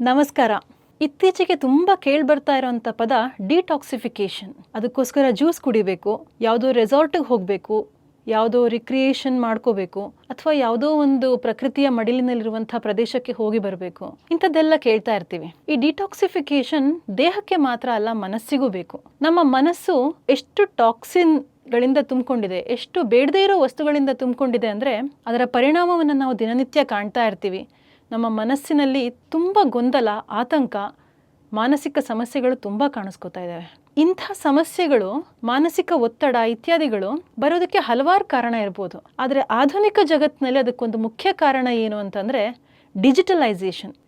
ನಮಸ್ಕಾರ. ಇತ್ತೀಚೆಗೆ ತುಂಬ ಕೇಳಿಬರ್ತಾ ಇರೋಂಥ ಪದ ಡಿಟಾಕ್ಸಿಫಿಕೇಷನ್. ಅದಕ್ಕೋಸ್ಕರ ಜ್ಯೂಸ್ ಕುಡಿಬೇಕು, ಯಾವುದೋ ರೆಸಾರ್ಟಿಗೆ ಹೋಗಬೇಕು, ಯಾವುದೋ ರಿಕ್ರಿಯೇಷನ್ ಮಾಡ್ಕೋಬೇಕು, ಅಥವಾ ಯಾವುದೋ ಒಂದು ಪ್ರಕೃತಿಯ ಮಡಿಲಿನಲ್ಲಿರುವಂಥ ಪ್ರದೇಶಕ್ಕೆ ಹೋಗಿ ಬರಬೇಕು, ಇಂಥದ್ದೆಲ್ಲ ಕೇಳ್ತಾ ಇರ್ತೀವಿ. ಈ ಡಿಟಾಕ್ಸಿಫಿಕೇಷನ್ ದೇಹಕ್ಕೆ ಮಾತ್ರ ಅಲ್ಲ, ಮನಸ್ಸಿಗೂ ಬೇಕು. ನಮ್ಮ ಮನಸ್ಸು ಎಷ್ಟು ಟಾಕ್ಸಿನ್ಗಳಿಂದ ತುಂಬಿಕೊಂಡಿದೆ, ಎಷ್ಟು ಬೇಡದೇ ಇರೋ ವಸ್ತುಗಳಿಂದ ತುಂಬಿಕೊಂಡಿದೆ ಅಂದರೆ ಅದರ ಪರಿಣಾಮವನ್ನು ನಾವು ದಿನನಿತ್ಯ ಕಾಣ್ತಾ ಇರ್ತೀವಿ. ನಮ್ಮ ಮನಸ್ಸಿನಲ್ಲಿ ತುಂಬ ಗೊಂದಲ, ಆತಂಕ, ಮಾನಸಿಕ ಸಮಸ್ಯೆಗಳು ತುಂಬ ಕಾಣಿಸ್ಕೊತಾ ಇದ್ದಾವೆ. ಇಂಥ ಸಮಸ್ಯೆಗಳು, ಮಾನಸಿಕ ಒತ್ತಡ ಇತ್ಯಾದಿಗಳು ಬರೋದಕ್ಕೆ ಹಲವಾರು ಕಾರಣ ಇರ್ಬೋದು. ಆದರೆ ಆಧುನಿಕ ಜಗತ್ತಿನಲ್ಲಿ ಅದಕ್ಕೊಂದು ಮುಖ್ಯ ಕಾರಣ ಏನು ಅಂತಂದರೆ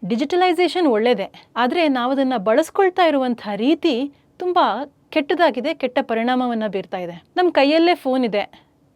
ಡಿಜಿಟಲೈಸೇಷನ್ ಒಳ್ಳೆಯದೇ, ಆದರೆ ನಾವು ಅದನ್ನು ಬಳಸ್ಕೊಳ್ತಾ ಇರುವಂಥ ರೀತಿ ತುಂಬ ಕೆಟ್ಟದಾಗಿದೆ, ಕೆಟ್ಟ ಪರಿಣಾಮವನ್ನು ಬೀರ್ತಾ ಇದೆ. ನಮ್ಮ ಕೈಯಲ್ಲೇ ಫೋನ್ ಇದೆ,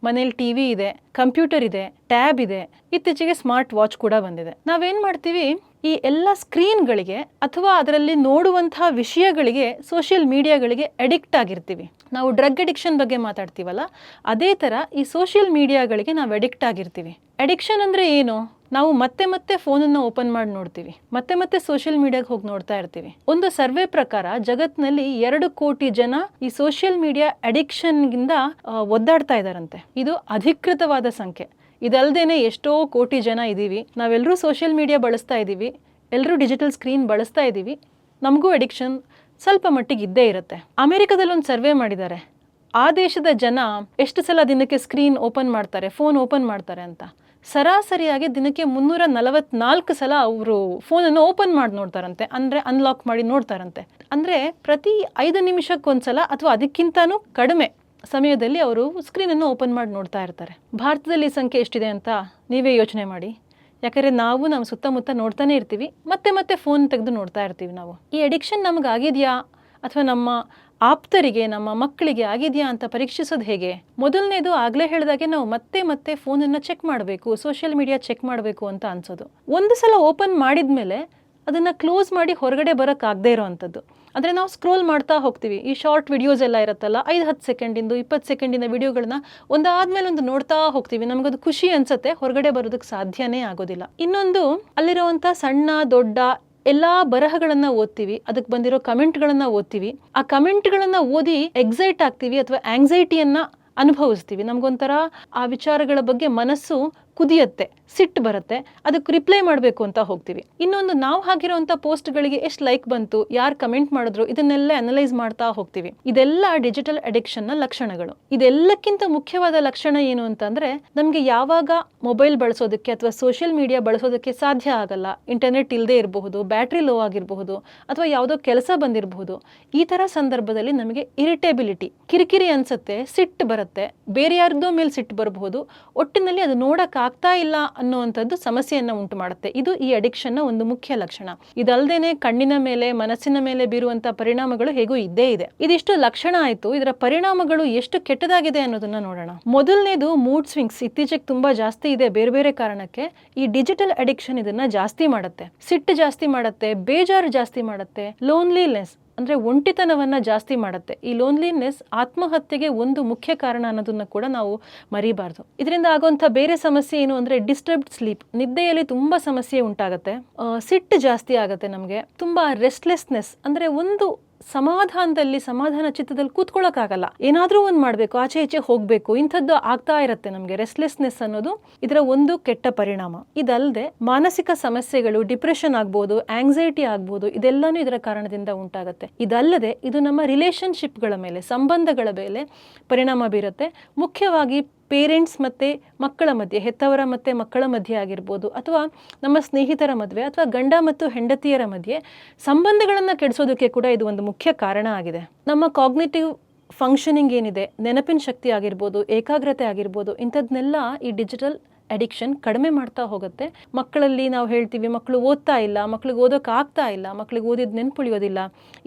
ಮನೇಲಿ ಟಿ ವಿ ಇದೆ, ಕಂಪ್ಯೂಟರ್ ಇದೆ, ಟ್ಯಾಬ್ ಇದೆ, ಇತ್ತೀಚೆಗೆ ಸ್ಮಾರ್ಟ್ ವಾಚ್ ಕೂಡ ಬಂದಿದೆ. ನಾವೇನು ಮಾಡ್ತೀವಿ, ಈ ಎಲ್ಲ ಸ್ಕ್ರೀನ್ಗಳಿಗೆ ಅಥವಾ ಅದರಲ್ಲಿ ನೋಡುವಂತಹ ವಿಷಯಗಳಿಗೆ, ಸೋಷಿಯಲ್ ಮೀಡಿಯಾಗಳಿಗೆ ಅಡಿಕ್ಟ್ ಆಗಿರ್ತೀವಿ. ನಾವು ಡ್ರಗ್ ಅಡಿಕ್ಷನ್ ಬಗ್ಗೆ ಮಾತಾಡ್ತೀವಲ್ಲ, ಅದೇ ಥರ ಈ ಸೋಷಿಯಲ್ ಮೀಡಿಯಾಗಳಿಗೆ ನಾವು ಅಡಿಕ್ಟ್ ಆಗಿರ್ತೀವಿ. ಅಡಿಕ್ಷನ್ ಅಂದರೆ ಏನು? ನಾವು ಮತ್ತೆ ಮತ್ತೆ ಫೋನನ್ನು ಓಪನ್ ಮಾಡಿ ನೋಡ್ತೀವಿ, ಮತ್ತೆ ಸೋಷಿಯಲ್ ಮೀಡಿಯಾಗೆ ಹೋಗಿ ನೋಡ್ತಾ ಇರ್ತೀವಿ. ಒಂದು ಸರ್ವೆ ಪ್ರಕಾರ ಜಗತ್ತಿನಲ್ಲಿ 2 ಕೋಟಿ ಜನ ಈ ಸೋಷಿಯಲ್ ಮೀಡಿಯಾ ಅಡಿಕ್ಷನ್ಗಿಂದ ಒದ್ದಾಡ್ತಾ ಇದ್ದಾರಂತೆ. ಇದು ಅಧಿಕೃತವಾದ ಸಂಖ್ಯೆ. ಇದಲ್ದೇನೆ ಎಷ್ಟೋ ಕೋಟಿ ಜನ ಇದ್ದೀವಿ, ನಾವೆಲ್ಲರೂ ಸೋಷಿಯಲ್ ಮೀಡಿಯಾ ಬಳಸ್ತಾ ಇದ್ದೀವಿ, ಎಲ್ಲರೂ ಡಿಜಿಟಲ್ ಸ್ಕ್ರೀನ್ ಬಳಸ್ತಾ ಇದ್ದೀವಿ, ನಮಗೂ ಅಡಿಕ್ಷನ್ ಸ್ವಲ್ಪ ಮಟ್ಟಿಗೆ ಇದ್ದೇ ಇರುತ್ತೆ. ಅಮೆರಿಕದಲ್ಲಿ ಒಂದು ಸರ್ವೆ ಮಾಡಿದ್ದಾರೆ, ಆ ದೇಶದ ಜನ ಎಷ್ಟು ಸಲ ದಿನಕ್ಕೆ ಸ್ಕ್ರೀನ್ ಓಪನ್ ಮಾಡ್ತಾರೆ, ಫೋನ್ ಓಪನ್ ಮಾಡ್ತಾರೆ ಅಂತ. ಸರಾಸರಿಯಾಗಿ ದಿನಕ್ಕೆ 344 ಸಲ ಅವರು ಫೋನನ್ನು ಓಪನ್ ಮಾಡಿ ನೋಡ್ತಾರಂತೆ, ಅಂದರೆ ಅನ್ಲಾಕ್ ಮಾಡಿ ನೋಡ್ತಾರಂತೆ. ಅಂದರೆ ಪ್ರತಿ 5 ನಿಮಿಷಕ್ಕೊಂದ್ಸಲ ಅಥವಾ ಅದಕ್ಕಿಂತನೂ ಕಡಿಮೆ ಸಮಯದಲ್ಲಿ ಅವರು ಸ್ಕ್ರೀನನ್ನು ಓಪನ್ ಮಾಡಿ ನೋಡ್ತಾ ಇರ್ತಾರೆ. ಭಾರತದಲ್ಲಿ ಈ ಸಂಖ್ಯೆ ಎಷ್ಟಿದೆ ಅಂತ ನೀವೇ ಯೋಚನೆ ಮಾಡಿ. ಯಾಕಂದರೆ ನಾವು ನಮ್ಮ ಸುತ್ತಮುತ್ತ ನೋಡ್ತಾನೆ ಇರ್ತೀವಿ, ಮತ್ತೆ ಫೋನ್ ತೆಗೆದು ನೋಡ್ತಾ ಇರ್ತೀವಿ ನಾವು. ಈ ಅಡಿಕ್ಷನ್ ನಮಗಾಗಿದೆಯಾ ಅಥವಾ ನಮ್ಮ ಆಪ್ತರಿಗೆ, ನಮ್ಮ ಮಕ್ಕಳಿಗೆ ಆಗಿದೆಯಾ ಅಂತ ಪರೀಕ್ಷಿಸೋದು ಹೇಗೆ? ಮೊದಲನೇದು, ಆಗಲೇ ಹೇಳಿದಾಗೆ ನಾವು ಮತ್ತೆ ಫೋನನ್ನು ಚೆಕ್ ಮಾಡಬೇಕು, ಸೋಷಿಯಲ್ ಮೀಡಿಯಾ ಚೆಕ್ ಮಾಡಬೇಕು ಅಂತ ಅನ್ಸೋದು. ಒಂದು ಸಲ ಓಪನ್ ಮಾಡಿದ ಮೇಲೆ ಅದನ್ನು ಕ್ಲೋಸ್ ಮಾಡಿ ಹೊರಗಡೆ ಬರೋಕ್ಕಾಗದೇ ಇರೋ ಅಂಥದ್ದು. ಅಂದರೆ ನಾವು ಸ್ಕ್ರೋಲ್ ಮಾಡ್ತಾ ಹೋಗ್ತೀವಿ. ಈ ಶಾರ್ಟ್ ವಿಡಿಯೋಸ್ ಎಲ್ಲ ಇರುತ್ತಲ್ಲ, 5-10 ಸೆಕೆಂಡಿಂದು 20 ಸೆಕೆಂಡಿನ ವಿಡಿಯೋಗಳನ್ನ ಒಂದಾದ್ಮೇಲೆ ಒಂದು ನೋಡ್ತಾ ಹೋಗ್ತೀವಿ. ನಮಗದು ಖುಷಿ ಅನ್ಸುತ್ತೆ, ಹೊರಗಡೆ ಬರೋದಕ್ಕೆ ಸಾಧ್ಯನೇ ಆಗೋದಿಲ್ಲ. ಇನ್ನೊಂದು, ಅಲ್ಲಿರುವಂಥ ಸಣ್ಣ ದೊಡ್ಡ ಎಲ್ಲ ಬರಹಗಳನ್ನು ಓದ್ತೀವಿ, ಅದಕ್ಕೆ ಬಂದಿರೋ ಕಮೆಂಟ್ಗಳನ್ನು ಓದ್ತೀವಿ. ಆ ಕಮೆಂಟ್ಗಳನ್ನು ಓದಿ ಎಕ್ಸೈಟ್ ಆಗ್ತೀವಿ ಅಥವಾ ಆಂಗ್ಸೈಟಿಯನ್ನು ಅನುಭವಿಸ್ತೀವಿ. ನಮಗೊಂಥರ ಆ ವಿಚಾರಗಳ ಬಗ್ಗೆ ಮನಸ್ಸು ಕುದಿಯತ್ತೆ, ಸಿಟ್ಟು ಬರುತ್ತೆ, ಅದಕ್ಕೆ ರಿಪ್ಲೈ ಮಾಡಬೇಕು ಅಂತ ಹೋಗ್ತೀವಿ. ಇನ್ನೊಂದು, ನಾವು ಹಾಕಿರೋಂಥ ಪೋಸ್ಟ್ಗಳಿಗೆ ಎಷ್ಟು ಲೈಕ್ ಬಂತು, ಯಾರು ಕಮೆಂಟ್ ಮಾಡಿದ್ರು, ಇದನ್ನೆಲ್ಲ ಅನಲೈಸ್ ಮಾಡ್ತಾ ಹೋಗ್ತೀವಿ. ಇದೆಲ್ಲ ಡಿಜಿಟಲ್ ಅಡಿಕ್ಷನ್ನ ಲಕ್ಷಣಗಳು. ಇದೆಲ್ಲಕ್ಕಿಂತ ಮುಖ್ಯವಾದ ಲಕ್ಷಣ ಏನು ಅಂತಂದರೆ, ನಮಗೆ ಯಾವಾಗ ಮೊಬೈಲ್ ಬಳಸೋದಕ್ಕೆ ಅಥವಾ ಸೋಷಿಯಲ್ ಮೀಡಿಯಾ ಬಳಸೋದಕ್ಕೆ ಸಾಧ್ಯ ಆಗಲ್ಲ, ಇಂಟರ್ನೆಟ್ ಇಲ್ಲದೆ ಇರಬಹುದು, ಬ್ಯಾಟ್ರಿ ಲೋ ಆಗಿರಬಹುದು, ಅಥವಾ ಯಾವುದೋ ಕೆಲಸ ಬಂದಿರಬಹುದು, ಈ ಥರ ಸಂದರ್ಭದಲ್ಲಿ ನಮಗೆ ಇರಿಟೇಬಿಲಿಟಿ, ಕಿರಿಕಿರಿ ಅನಿಸುತ್ತೆ, ಸಿಟ್ಟು ಬರುತ್ತೆ, ಬೇರೆ ಯಾರ್ದೋ ಮೇಲೆ ಸಿಟ್ಟು ಬರಬಹುದು, ಒಟ್ಟಿನಲ್ಲಿ ಅದು ನೋಡೋಕ್ಕಾಗ್ತಾ ಇಲ್ಲ ಅನ್ನುವಂಥದ್ದು ಸಮಸ್ಯೆಯನ್ನು ಉಂಟು ಮಾಡುತ್ತೆ. ಇದು ಈ ಅಡಿಕ್ಷನ್ನ ಒಂದು ಮುಖ್ಯ ಲಕ್ಷಣ. ಇದಲ್ದೇನೆ ಕಣ್ಣಿನ ಮೇಲೆ, ಮನಸ್ಸಿನ ಮೇಲೆ ಬೀರುವಂಥ ಪರಿಣಾಮಗಳು ಹೇಗೂ ಇದ್ದೇ ಇದೆ. ಇದಿಷ್ಟು ಲಕ್ಷಣ ಆಯಿತು. ಇದರ ಪರಿಣಾಮಗಳು ಎಷ್ಟು ಕೆಟ್ಟದಾಗಿದೆ ಅನ್ನೋದನ್ನ ನೋಡೋಣ. ಮೊದಲನೇದು, ಮೂಡ್ ಸ್ವಿಂಗ್ಸ್ ಇತ್ತೀಚೆಗೆ ತುಂಬ ಜಾಸ್ತಿ ಇದೆ, ಬೇರೆ ಕಾರಣಕ್ಕೆ. ಈ ಡಿಜಿಟಲ್ ಅಡಿಕ್ಷನ್ ಇದನ್ನ ಜಾಸ್ತಿ ಮಾಡುತ್ತೆ. ಸಿಟ್ಟು ಜಾಸ್ತಿ ಮಾಡುತ್ತೆ, ಬೇಜಾರು ಜಾಸ್ತಿ ಮಾಡುತ್ತೆ, ಲೋನ್ಲಿನೆಸ್ ಅಂದರೆ ಒಂಟಿತನವನ್ನು ಜಾಸ್ತಿ ಮಾಡುತ್ತೆ. ಈ ಲೋನ್ಲಿನೆಸ್ ಆತ್ಮಹತ್ಯೆಗೆ ಒಂದು ಮುಖ್ಯ ಕಾರಣ ಅನ್ನೋದನ್ನು ಕೂಡ ನಾವು ಮರಿಬಾರ್ದು. ಇದರಿಂದ ಆಗುವಂಥ ಬೇರೆ ಸಮಸ್ಯೆ ಏನು ಅಂದರೆ ಡಿಸ್ಟರ್ಬ್ಡ್ ಸ್ಲೀಪ್, ನಿದ್ದೆಯಲ್ಲಿ ತುಂಬ ಸಮಸ್ಯೆ ಉಂಟಾಗುತ್ತೆ. ಸಿಟ್ಟು ಜಾಸ್ತಿ ಆಗುತ್ತೆ, ನಮಗೆ ತುಂಬ ರೆಸ್ಟ್ಲೆಸ್ನೆಸ್, ಅಂದರೆ ಒಂದು ಸಮಾಧಾನ ಚಿತ್ತದಲ್ಲಿ ಕೂತ್ಕೊಳ್ಳೋಕ್ಕಾಗಲ್ಲ, ಏನಾದರೂ ಒಂದು ಮಾಡಬೇಕು, ಆಚೆ ಈಚೆ ಹೋಗಬೇಕು, ಇಂಥದ್ದು ಆಗ್ತಾ ಇರುತ್ತೆ ನಮಗೆ. ರೆಸ್ಟ್ಲೆಸ್ನೆಸ್ ಅನ್ನೋದು ಇದರ ಒಂದು ಕೆಟ್ಟ ಪರಿಣಾಮ. ಇದಲ್ಲದೆ ಮಾನಸಿಕ ಸಮಸ್ಯೆಗಳು, ಡಿಪ್ರೆಷನ್ ಆಗ್ಬೋದು, ಆಂಗ್ಸೈಟಿ ಆಗ್ಬೋದು, ಇದೆಲ್ಲನೂ ಇದರ ಕಾರಣದಿಂದ ಉಂಟಾಗುತ್ತೆ. ಇದಲ್ಲದೆ ಇದು ನಮ್ಮ ರಿಲೇಷನ್ಶಿಪ್ಗಳ ಮೇಲೆ, ಸಂಬಂಧಗಳ ಮೇಲೆ ಪರಿಣಾಮ ಬೀರುತ್ತೆ. ಮುಖ್ಯವಾಗಿ ಪೇರೆಂಟ್ಸ್ ಮತ್ತು ಮಕ್ಕಳ ಮಧ್ಯೆ, ಹೆತ್ತವರ ಮತ್ತು ಮಕ್ಕಳ ಮಧ್ಯೆ ಆಗಿರ್ಬೋದು, ಅಥವಾ ನಮ್ಮ ಸ್ನೇಹಿತರ ಮದುವೆ ಅಥವಾ ಗಂಡ ಮತ್ತು ಹೆಂಡತಿಯರ ಮಧ್ಯೆ ಸಂಬಂಧಗಳನ್ನು ಕೆಡಿಸೋದಕ್ಕೆ ಕೂಡ ಇದು ಒಂದು ಮುಖ್ಯ ಕಾರಣ ಆಗಿದೆ. ನಮ್ಮ ಕಾಗ್ನಿಟಿವ್ ಫಂಕ್ಷನಿಂಗ್ ಏನಿದೆ, ನೆನಪಿನ ಶಕ್ತಿ ಆಗಿರ್ಬೋದು, ಏಕಾಗ್ರತೆ ಆಗಿರ್ಬೋದು, ಇಂಥದ್ದನ್ನೆಲ್ಲ ಈ ಡಿಜಿಟಲ್ ಅಡಿಕ್ಷನ್ ಕಡಿಮೆ ಮಾಡ್ತಾ ಹೋಗುತ್ತೆ. ಮಕ್ಕಳಲ್ಲಿ ನಾವು ಹೇಳ್ತೀವಿ, ಮಕ್ಕಳು ಓದ್ತಾ ಇಲ್ಲ, ಮಕ್ಕಳಿಗೆ ಓದೋಕೆ ಆಗ್ತಾ ಇಲ್ಲ, ಮಕ್ಕಳಿಗೆ ಓದಿದ ನೆನಪುಳಿಯೋದಿಲ್ಲ,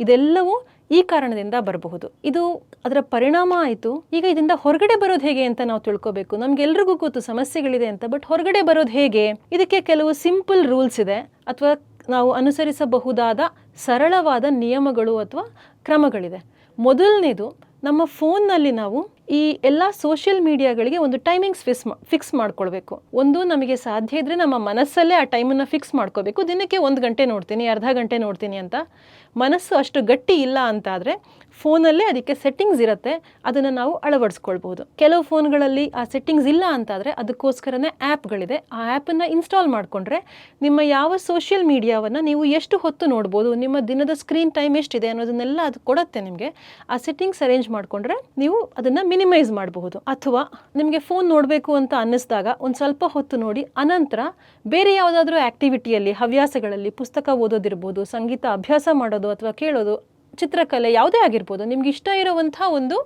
ಇದೆಲ್ಲವೂ ಈ ಕಾರಣದಿಂದ ಬರಬಹುದು. ಇದು ಅದರ ಪರಿಣಾಮ ಆಯಿತು. ಈಗ ಇದರಿಂದ ಹೊರಗಡೆ ಬರೋದು ಹೇಗೆ ಅಂತ ನಾವು ತಿಳ್ಕೋಬೇಕು. ನಮ್ಗೆಲ್ರಿಗೂ ಗೊತ್ತು ಸಮಸ್ಯೆಗಳಿದೆ ಅಂತ, ಬಟ್ ಹೊರಗಡೆ ಬರೋದು ಹೇಗೆ? ಇದಕ್ಕೆ ಕೆಲವು ಸಿಂಪಲ್ ರೂಲ್ಸ್ ಇದೆ, ಅಥವಾ ನಾವು ಅನುಸರಿಸಬಹುದಾದ ಸರಳವಾದ ನಿಯಮಗಳು ಅಥವಾ ಕ್ರಮಗಳಿದೆ. ಮೊದಲನೇದು, ನಮ್ಮ ಫೋನ್ನಲ್ಲಿ ನಾವು ಈ ಎಲ್ಲ ಸೋಷಿಯಲ್ ಮೀಡಿಯಾಗಳಿಗೆ ಒಂದು ಟೈಮಿಂಗ್ಸ್ ಫಿಕ್ಸ್ ಮಾಡ್ಕೊಳ್ಬೇಕು. ಒಂದು ನಮಗೆ ಸಾಧ್ಯ ಇದ್ದರೆ ನಮ್ಮ ಮನಸ್ಸಲ್ಲೇ ಆ ಟೈಮನ್ನು ಫಿಕ್ಸ್ ಮಾಡ್ಕೋಬೇಕು. ದಿನಕ್ಕೆ 1 ಗಂಟೆ ನೋಡ್ತೀನಿ, ಅರ್ಧ ಗಂಟೆ ನೋಡ್ತೀನಿ ಅಂತ. ಮನಸ್ಸು ಅಷ್ಟು ಗಟ್ಟಿ ಇಲ್ಲ ಅಂತಾದರೆ ಫೋನಲ್ಲೇ ಅದಕ್ಕೆ ಸೆಟ್ಟಿಂಗ್ಸ್ ಇರುತ್ತೆ, ಅದನ್ನು ನಾವು ಅಳವಡಿಸ್ಕೊಳ್ಬೋದು. ಕೆಲವು ಫೋನ್ಗಳಲ್ಲಿ ಆ ಸೆಟ್ಟಿಂಗ್ಸ್ ಇಲ್ಲ ಅಂತಾದರೆ ಅದಕ್ಕೋಸ್ಕರನೇ ಆ್ಯಪ್ಗಳಿದೆ. ಆ ಆ್ಯಪನ್ನು ಇನ್ಸ್ಟಾಲ್ ಮಾಡಿಕೊಂಡ್ರೆ ನಿಮ್ಮ ಯಾವ ಸೋಷಿಯಲ್ ಮೀಡಿಯಾವನ್ನು ನೀವು ಎಷ್ಟು ಹೊತ್ತು ನೋಡ್ಬೋದು, ನಿಮ್ಮ ದಿನದ ಸ್ಕ್ರೀನ್ ಟೈಮ್ ಎಷ್ಟಿದೆ ಅನ್ನೋದನ್ನೆಲ್ಲ ಅದು ಕೊಡುತ್ತೆ ನಿಮಗೆ. ಆ ಸೆಟ್ಟಿಂಗ್ಸ್ ಅರೇಂಜ್ ಮಾಡಿಕೊಂಡ್ರೆ ನೀವು ಅದನ್ನು ಮಿನಿಮೈಸ್ ಮಾಡಬಹುದು. ಅಥವಾ ನಿಮಗೆ ಫೋನ್ ನೋಡಬೇಕು ಅಂತ ಅನ್ನಿಸಿದಾಗ ಒಂದು ಸ್ವಲ್ಪ ಹೊತ್ತು ನೋಡಿ, ಅನಂತರ ಬೇರೆ ಯಾವುದಾದ್ರೂ ಆ್ಯಕ್ಟಿವಿಟಿಯಲ್ಲಿ, ಹವ್ಯಾಸಗಳಲ್ಲಿ, ಪುಸ್ತಕ ಓದೋದಿರ್ಬೋದು, ಸಂಗೀತ ಅಭ್ಯಾಸ ಮಾಡೋದು ಅಥವಾ ಕೇಳೋದು, ಚಿತ್ರಕಲೆ ಯಾವುದೇ ಆಗಿರ್ಬೋದು, ನಿಮ್ಗೆ ಇಷ್ಟ ಇರುವಂಥ ಒಂದು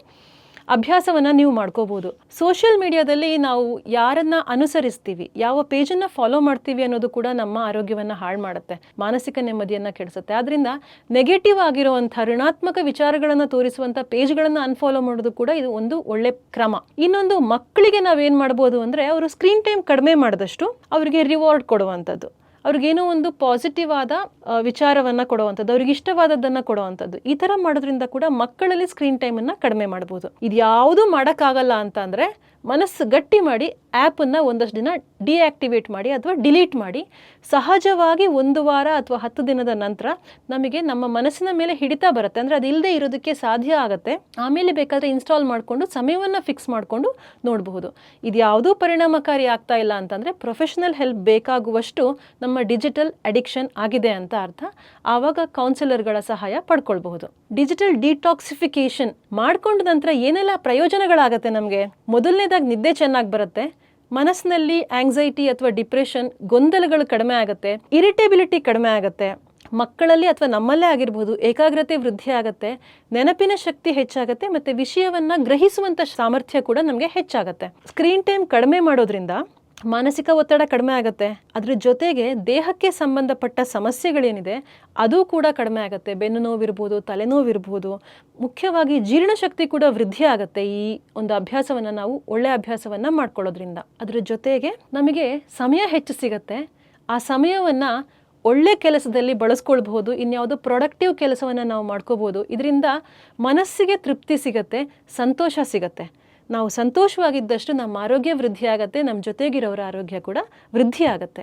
ಅಭ್ಯಾಸವನ್ನು ನೀವು ಮಾಡ್ಕೋಬೋದು. ಸೋಷಿಯಲ್ ಮೀಡಿಯಾದಲ್ಲಿ ನಾವು ಯಾರನ್ನು ಅನುಸರಿಸ್ತೀವಿ, ಯಾವ ಪೇಜನ್ನು ಫಾಲೋ ಮಾಡ್ತೀವಿ ಅನ್ನೋದು ಕೂಡ ನಮ್ಮ ಆರೋಗ್ಯವನ್ನು ಹಾಳು ಮಾಡುತ್ತೆ, ಮಾನಸಿಕ ನೆಮ್ಮದಿಯನ್ನು ಕೆಡಿಸುತ್ತೆ. ಆದ್ದರಿಂದ ನೆಗೆಟಿವ್ ಆಗಿರುವಂಥ ಋಣಾತ್ಮಕ ವಿಚಾರಗಳನ್ನು ತೋರಿಸುವಂಥ ಪೇಜ್ಗಳನ್ನು ಅನ್ಫಾಲೋ ಮಾಡೋದು ಕೂಡ ಇದು ಒಂದು ಒಳ್ಳೆ ಕ್ರಮ. ಇನ್ನೊಂದು, ಮಕ್ಕಳಿಗೆ ನಾವೇನು ಮಾಡ್ಬೋದು ಅಂದರೆ, ಅವರು ಸ್ಕ್ರೀನ್ ಟೈಮ್ ಕಡಿಮೆ ಮಾಡಿದಷ್ಟು ಅವರಿಗೆ ರಿವಾರ್ಡ್ ಕೊಡುವಂಥದ್ದು, ಅವ್ರಿಗೇನೋ ಒಂದು ಪಾಸಿಟಿವ್ ಆದ ವಿಚಾರವನ್ನು ಕೊಡುವಂಥದ್ದು, ಅವ್ರಿಗೆ ಇಷ್ಟವಾದದ್ದನ್ನು ಕೊಡುವಂಥದ್ದು. ಈ ಥರ ಮಾಡೋದ್ರಿಂದ ಕೂಡ ಮಕ್ಕಳಲ್ಲಿ ಸ್ಕ್ರೀನ್ ಟೈಮನ್ನು ಕಡಿಮೆ ಮಾಡ್ಬೋದು. ಇದು ಯಾವುದೂ ಮಾಡೋಕ್ಕಾಗಲ್ಲ ಅಂತ ಅಂದರೆ ಮನಸ್ಸು ಗಟ್ಟಿ ಮಾಡಿ ಆ್ಯಪನ್ನು ಒಂದಷ್ಟು ದಿನ ಡಿಆಕ್ಟಿವೇಟ್ ಮಾಡಿ ಅಥವಾ ಡಿಲೀಟ್ ಮಾಡಿ. ಸಹಜವಾಗಿ 1 ವಾರ ಅಥವಾ 10 ದಿನದ ನಂತರ ನಮಗೆ ನಮ್ಮ ಮನಸ್ಸಿನ ಮೇಲೆ ಹಿಡಿತ ಬರುತ್ತೆ, ಅಂದರೆ ಅದು ಇಲ್ಲದೆ ಇರೋದಕ್ಕೆ ಸಾಧ್ಯ ಆಗುತ್ತೆ. ಆಮೇಲೆ ಬೇಕಾದರೆ ಇನ್ಸ್ಟಾಲ್ ಮಾಡಿಕೊಂಡು ಸಮಯವನ್ನು ಫಿಕ್ಸ್ ಮಾಡಿಕೊಂಡು ನೋಡಬಹುದು. ಇದು ಯಾವುದೂ ಪರಿಣಾಮಕಾರಿ ಆಗ್ತಾ ಇಲ್ಲ ಅಂತಂದರೆ ಪ್ರೊಫೆಷನಲ್ ಹೆಲ್ಪ್ ಬೇಕಾಗುವಷ್ಟು ನಮ್ಮ ಡಿಜಿಟಲ್ ಅಡಿಕ್ಷನ್ ಆಗಿದೆ ಅಂತ ಅರ್ಥ. ಆವಾಗ ಕೌನ್ಸಿಲರ್ಗಳ ಸಹಾಯ ಪಡ್ಕೊಳ್ಬಹುದು. ಡಿಜಿಟಲ್ ಡಿಟಾಕ್ಸಿಫಿಕೇಷನ್ ಮಾಡ್ಕೊಂಡ ನಂತರ ಏನೆಲ್ಲ ಪ್ರಯೋಜನಗಳಾಗತ್ತೆ ನಮಗೆ? ಮೊದಲನೇದಾಗಿ ನಿದ್ದೆ ಚೆನ್ನಾಗಿ ಬರುತ್ತೆ, ಮನಸ್ಸಿನಲ್ಲಿ ಆಂಗ್ಸೈಟಿ ಅಥವಾ ಡಿಪ್ರೆಷನ್, ಗೊಂದಲಗಳು ಕಡಿಮೆ ಆಗುತ್ತೆ, ಇರಿಟೇಬಿಲಿಟಿ ಕಡಿಮೆ ಆಗುತ್ತೆ. ಮಕ್ಕಳಲ್ಲಿ ಅಥವಾ ನಮ್ಮಲ್ಲೇ ಆಗಿರ್ಬೋದು ಏಕಾಗ್ರತೆ ವೃದ್ಧಿ ಆಗುತ್ತೆ, ನೆನಪಿನ ಶಕ್ತಿ ಹೆಚ್ಚಾಗುತ್ತೆ, ಮತ್ತು ವಿಷಯವನ್ನು ಗ್ರಹಿಸುವಂಥ ಸಾಮರ್ಥ್ಯ ಕೂಡ ನಮಗೆ ಹೆಚ್ಚಾಗುತ್ತೆ. ಸ್ಕ್ರೀನ್ ಟೈಮ್ ಕಡಿಮೆ ಮಾಡೋದ್ರಿಂದ ಮಾನಸಿಕ ಒತ್ತಡ ಕಡಿಮೆ ಆಗುತ್ತೆ. ಅದ್ರ ಜೊತೆಗೆ ದೇಹಕ್ಕೆ ಸಂಬಂಧಪಟ್ಟ ಸಮಸ್ಯೆಗಳೇನಿದೆ ಅದು ಕೂಡ ಕಡಿಮೆ ಆಗುತ್ತೆ. ಬೆನ್ನು ನೋವಿರ್ಬೋದು, ತಲೆನೋವಿರ್ಬೋದು, ಮುಖ್ಯವಾಗಿ ಜೀರ್ಣಶಕ್ತಿ ಕೂಡ ವೃದ್ಧಿ ಆಗುತ್ತೆ ಈ ಒಂದು ಅಭ್ಯಾಸವನ್ನು ನಾವು ಒಳ್ಳೆಯ ಅಭ್ಯಾಸವನ್ನು ಮಾಡ್ಕೊಳ್ಳೋದ್ರಿಂದ. ಅದ್ರ ಜೊತೆಗೆ ನಮಗೆ ಸಮಯ ಹೆಚ್ಚು ಸಿಗುತ್ತೆ. ಆ ಸಮಯವನ್ನು ಒಳ್ಳೆ ಕೆಲಸದಲ್ಲಿ ಬಳಸ್ಕೊಳ್ಬಹುದು, ಇನ್ಯಾವುದೋ ಪ್ರೊಡಕ್ಟಿವ್ ಕೆಲಸವನ್ನು ನಾವು ಮಾಡ್ಕೋಬೋದು. ಇದರಿಂದ ಮನಸ್ಸಿಗೆ ತೃಪ್ತಿ ಸಿಗುತ್ತೆ, ಸಂತೋಷ ಸಿಗುತ್ತೆ. ನಾವು ಸಂತೋಷವಾಗಿದ್ದಷ್ಟು ನಮ್ಮ ಆರೋಗ್ಯ ವೃದ್ಧಿ ಆಗುತ್ತೆ, ನಮ್ಮ ಜೊತೆಗಿರೋರ ಆರೋಗ್ಯ ಕೂಡ ವೃದ್ಧಿ ಆಗುತ್ತೆ.